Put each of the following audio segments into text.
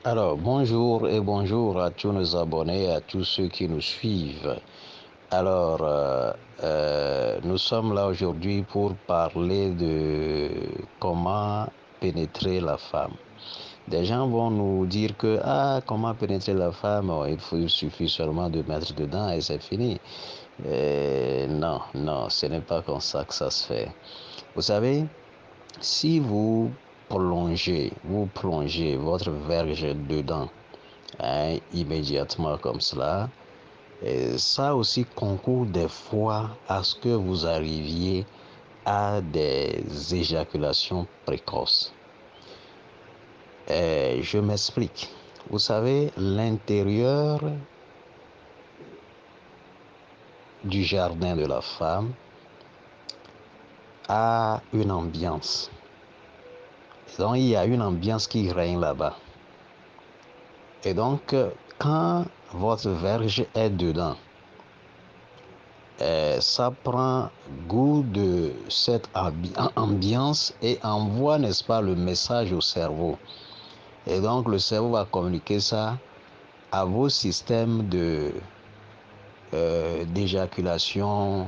Alors, bonjour et bonjour à tous nos abonnés, à tous ceux qui nous suivent. Alors, nous sommes là aujourd'hui pour parler de comment pénétrer la femme. Des gens vont nous dire que, comment pénétrer la femme, il suffit seulement de mettre dedans et c'est fini. Non, non, ce n'est pas comme ça que ça se fait. Vous savez, si vous plongez votre verge dedans, immédiatement comme cela. Et ça aussi concourt des fois à ce que vous arriviez à des éjaculations précoces. Je m'explique. Vous savez, l'intérieur du jardin de la femme a une ambiance. Donc, il y a une ambiance qui règne là-bas. Et donc, quand votre verge est dedans, ça prend goût de cette ambiance et envoie, n'est-ce pas, le message au cerveau. Et donc, le cerveau va communiquer ça à vos systèmes d'éjaculation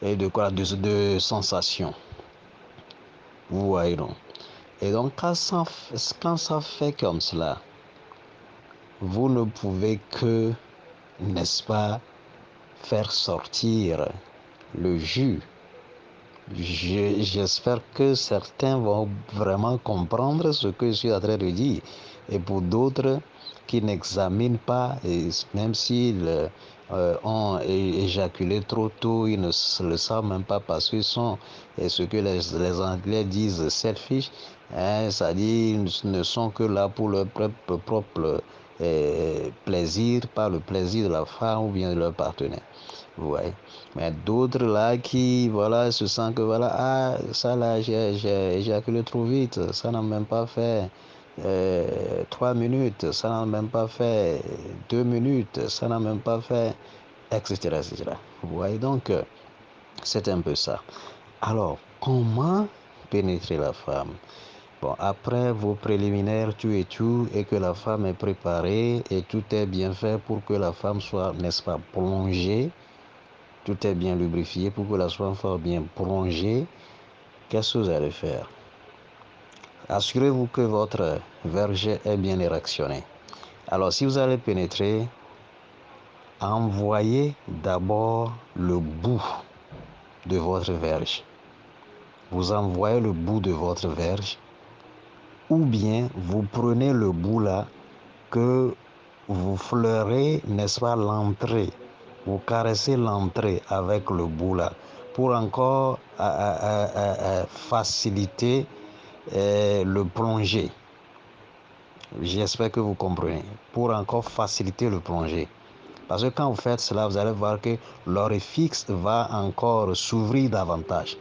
de sensations. Vous voyez donc. Et donc, quand ça fait comme cela, vous ne pouvez que, n'est-ce pas, faire sortir le jus. J'espère que certains vont vraiment comprendre ce que je suis en train de dire. Et pour d'autres qui n'examinent pas, et même s'ils ont éjaculé trop tôt, ils ne le savent même pas parce qu'ils sont, et ce que les Anglais disent selfish, c'est-à-dire ils ne sont que là pour leur propre plaisir, pas le plaisir de la femme ou bien de leur partenaire. Ouais. Mais d'autres là qui, voilà, se sentent que, voilà, ça là, j'ai éjaculé trop vite, ça n'a même pas fait 3 minutes, ça n'a même pas fait 2 minutes, ça n'a même pas fait, etc., etc. Vous voyez, donc, c'est un peu ça. Alors, comment pénétrer la femme? Bon, après vos préliminaires, tout, et que la femme est préparée et tout est bien fait pour que la femme soit, n'est-ce pas, plongée, tout est bien lubrifié pour que la soie soit bien plongée. Qu'est-ce que vous allez faire? Assurez-vous que votre verge est bien érectionné. Alors, si vous allez pénétrer, envoyez d'abord le bout de votre verge. Vous envoyez le bout de votre verge, ou bien vous prenez le bout là que vous fleurez, n'est-ce pas, l'entrée. Vous caressez l'entrée avec le bout là pour encore faciliter le plongée. J'espère que vous comprenez. Pour encore faciliter le plongée. Parce que quand vous faites cela, vous allez voir que l'orifice va encore s'ouvrir davantage.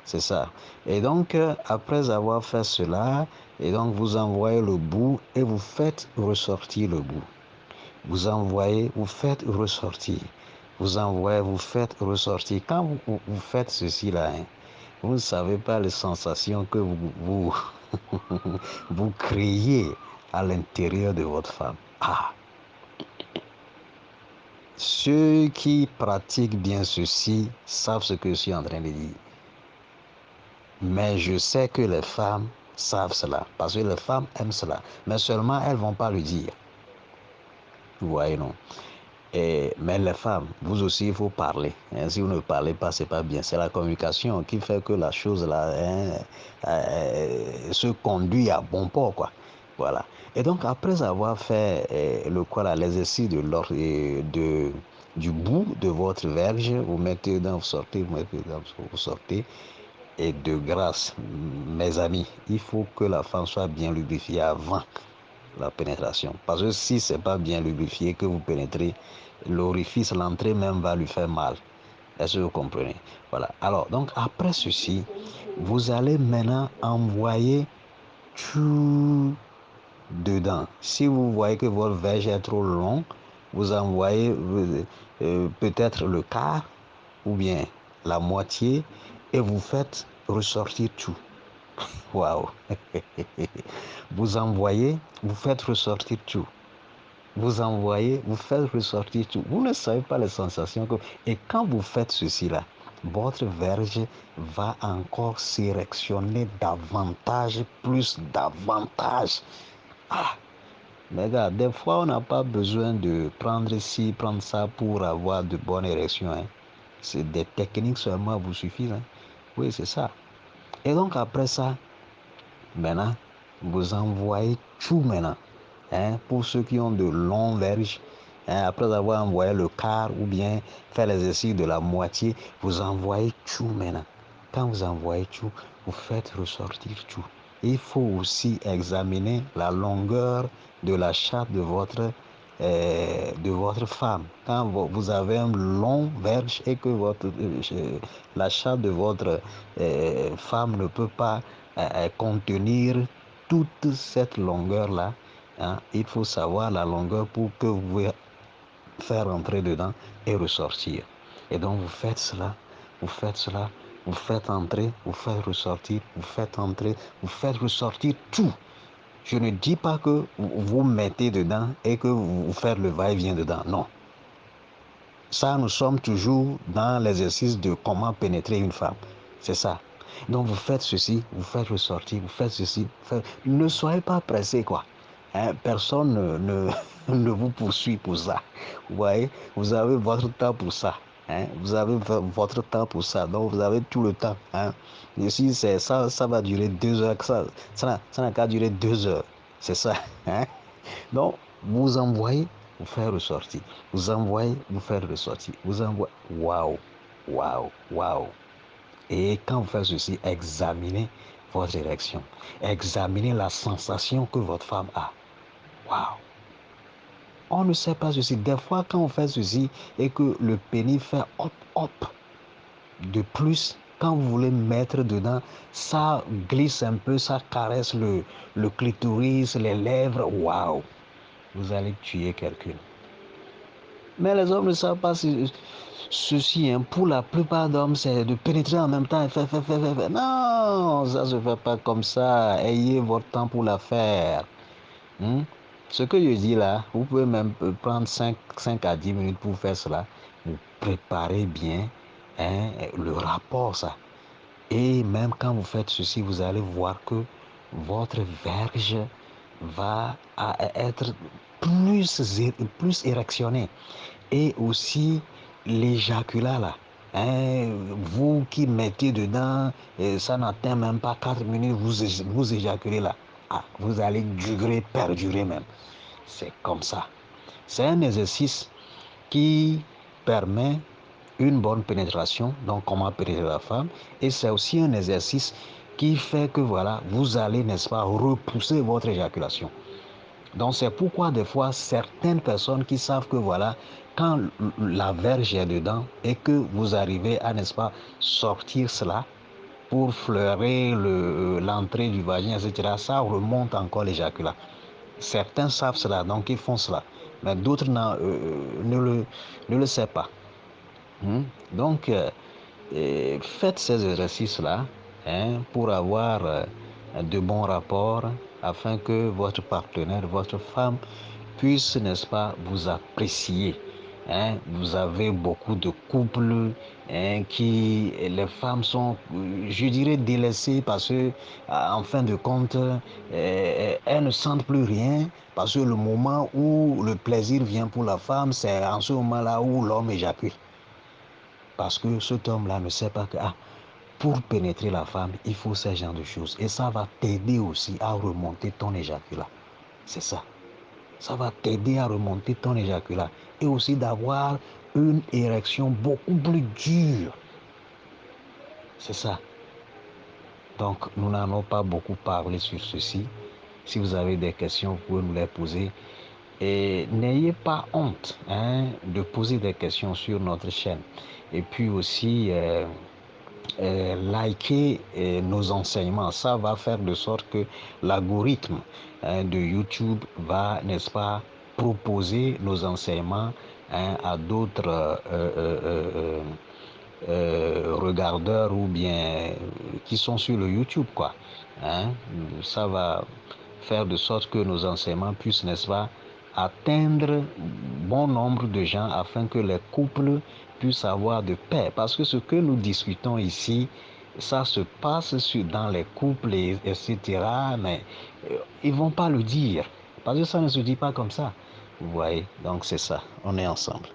C'est ça. Et donc, après avoir fait cela, et donc vous envoyez le bout et vous faites ressortir le bout. Vous envoyez, vous faites ressortir. Vous envoyez, vous faites ressortir. Quand vous faites ceci-là, vous ne savez pas les sensations que vous créez à l'intérieur de votre femme. Ceux qui pratiquent bien ceci savent ce que je suis en train de dire. Mais je sais que les femmes savent cela, parce que les femmes aiment cela. Mais seulement, elles ne vont pas le dire. Vous voyez, non? Mais les femmes, vous aussi, il faut parler. Si vous ne parlez pas, c'est pas bien. C'est la communication qui fait que la chose là se conduit à bon port, quoi. Voilà. Et donc, après avoir fait l'exercice du bout de votre verge, vous mettez dedans, vous sortez, vous mettez dedans, vous sortez. Et de grâce, mes amis, il faut que la femme soit bien lubrifiée avant la pénétration. Parce que si ce n'est pas bien lubrifié que vous pénétrez, l'orifice, l'entrée même va lui faire mal. Est-ce que vous comprenez? Voilà. Alors, donc, après ceci, vous allez maintenant envoyer tout dedans. Si vous voyez que votre verge est trop long, vous envoyez peut-être le quart ou bien la moitié et vous faites ressortir tout. Waouh. Vous envoyez, vous faites ressortir tout. Vous envoyez, vous faites ressortir tout. Vous ne savez pas les sensations que... Et quand vous faites ceci-là, votre verge va encore s'érectionner davantage, plus davantage. Ah, mais gars, des fois, on n'a pas besoin de prendre ci, prendre ça pour avoir de bonnes érections. Hein. C'est des techniques seulement vous suffisent. Hein. Oui, c'est ça. Et donc, après ça, maintenant, vous envoyez tout maintenant. Hein, pour ceux qui ont de longs verges, hein, après avoir envoyé le quart ou bien fait l'exercice de la moitié, vous envoyez tout maintenant. Quand vous envoyez tout, vous faites ressortir tout. Il faut aussi examiner la longueur de la chatte de votre femme. Quand vous avez un long verge et que la chatte de votre femme ne peut pas contenir toute cette longueur-là, hein, il faut savoir la longueur pour que vous pouvez faire entrer dedans et ressortir. Et donc vous faites cela, vous faites cela, vous faites entrer, vous faites ressortir, vous faites entrer, vous faites ressortir tout. Je ne dis pas que vous mettez dedans et que vous faites le va-et-vient dedans. Non. Ça, nous sommes toujours dans l'exercice de comment pénétrer une femme. C'est ça. Donc, vous faites ceci, vous faites ressortir, vous faites ceci. Ne soyez pas pressé, quoi. Hein? Personne ne vous poursuit pour ça. Vous voyez, vous avez votre temps pour ça. Hein? Vous avez votre temps pour ça. Donc, vous avez tout le temps. Hein? Ici, ça va durer 2 heures. Ça n'a qu'à durer 2 heures. C'est ça. Hein? Donc, vous envoyez, vous faites ressortir. Vous envoyez, vous faites ressortir. Vous envoyez. Waouh, waouh, waouh. Et quand vous faites ceci, examinez votre érection. Examinez la sensation que votre femme a. Waouh. On ne sait pas ceci. Des fois, quand on fait ceci et que le pénis fait hop, hop, de plus, quand vous voulez mettre dedans, ça glisse un peu, ça caresse le clitoris, les lèvres. Waouh. Vous allez tuer quelqu'un. Mais les hommes ne savent pas ceci. Hein. Pour la plupart d'hommes, c'est de pénétrer en même temps. Non, ça ne se fait pas comme ça. Ayez votre temps pour la faire. Hmm? Ce que je dis là, vous pouvez même prendre 5 à 10 minutes pour faire cela. Vous préparez bien, hein, le rapport, ça. Et même quand vous faites ceci, vous allez voir que votre verge va être plus érectionnée. Et aussi l'éjaculat là. Hein, vous qui mettez dedans, ça n'atteint même pas 4 minutes, vous éjaculez là. Ah, vous allez durer, perdurer même. C'est comme ça. C'est un exercice qui permet une bonne pénétration, donc comment pénétrer la femme. Et c'est aussi un exercice qui fait que voilà, vous allez, n'est-ce pas, repousser votre éjaculation. Donc c'est pourquoi des fois certaines personnes qui savent que voilà, quand la verge est dedans et que vous arrivez à, n'est-ce pas, sortir cela pour fleurer l'entrée du vagin, etc., ça remonte encore l'éjaculat. Certains savent cela, donc ils font cela. Mais d'autres ne le savent pas. Donc, faites ces exercices-là, hein, pour avoir de bons rapports afin que votre partenaire, votre femme puisse, n'est-ce pas, vous apprécier. Hein. Vous avez beaucoup de couples, hein, qui, les femmes sont, je dirais, délaissées parce que, en fin de compte, elles ne sentent plus rien parce que le moment où le plaisir vient pour la femme, c'est en ce moment-là où l'homme éjacule. Parce que cet homme-là ne sait pas que pour pénétrer la femme, il faut ce genre de choses. Et ça va t'aider aussi à remonter ton éjaculat. C'est ça. Ça va t'aider à remonter ton éjaculat. Et aussi d'avoir une érection beaucoup plus dure. C'est ça. Donc, nous n'en avons pas beaucoup parlé sur ceci. Si vous avez des questions, vous pouvez nous les poser. Et n'ayez pas honte, hein, de poser des questions sur notre chaîne. Et puis aussi, liker nos enseignements. Ça va faire de sorte que l'algorithme, hein, de YouTube va, n'est-ce pas, proposer nos enseignements, hein, à d'autres regardeurs ou bien qui sont sur le YouTube, quoi. Hein? Ça va faire de sorte que nos enseignements puissent, n'est-ce pas, atteindre bon nombre de gens afin que les couples puissent avoir de paix. Parce que ce que nous discutons ici, ça se passe dans les couples, etc. Mais ils ne vont pas le dire. Parce que ça ne se dit pas comme ça. Vous voyez, donc c'est ça. On est ensemble.